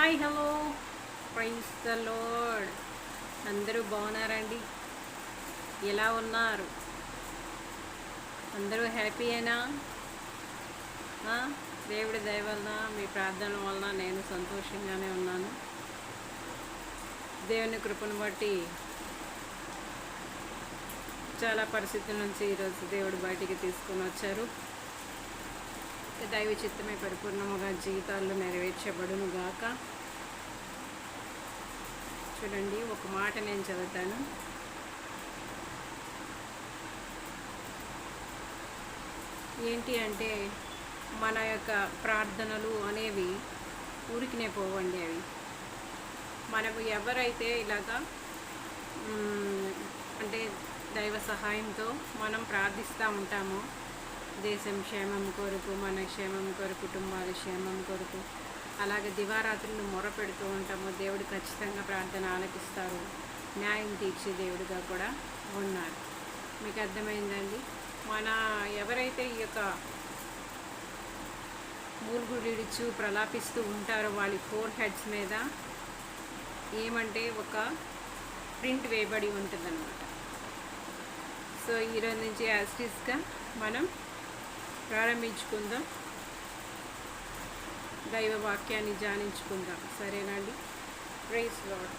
Hi hello praise the lord. అందరూ బాగున్నారండి? ఎలా ఉన్నారు? అందరూ హ్యాపీయేనా? దేవుడి దయ వలన, మీ ప్రార్థన వలన నేను సంతోషంగానే ఉన్నాను. దేవుని కృపను బట్టి చాలా పరిస్థితుల నుంచి ఈరోజు దేవుడు బయటికి తీసుకొని వచ్చారు. దైవ చిత్తమే పరిపూర్ణముగా జీవితాల్లో నెరవేర్చబడును గాక. చూడండి, ఒక మాట నేను చదువుతాను. ఏంటి అంటే, మన యొక్క ప్రార్థనలు అనేవి ఊరికినే పోవండి. అవి మనము ఎవరైతే ఇలాగా అంటే దైవ సహాయంతో మనం ప్రార్థిస్తూ ఉంటామో, దేశం క్షేమం కొరకు, మన క్షేమం కొరకు, కుటుంబాల క్షేమం కొరకు, అలాగే దివారాత్రులు మొరపెడుతూ ఉంటాము. దేవుడు ఖచ్చితంగా ప్రార్థన ఆలకిస్తారు, న్యాయం తీర్చే దేవుడిగా కూడా ఉన్నారు. మీకు అర్థమైందండి? మన ఎవరైతే ఈ యొక్క మూలుగుడిచ్చు ప్రలాపిస్తూ ఉంటారో వాళ్ళ 4 హెడ్స్ మీద ఏమంటే ఒక ప్రింట్ వేయబడి ఉంటుందన్నమాట. సో ఈరోజు నుంచి యాస్టిస్గా మనం ప్రారంభించుకుందాం, దైవ వాక్యాన్ని ధ్యానించుకుందాం. సరేనండి? Praise lord.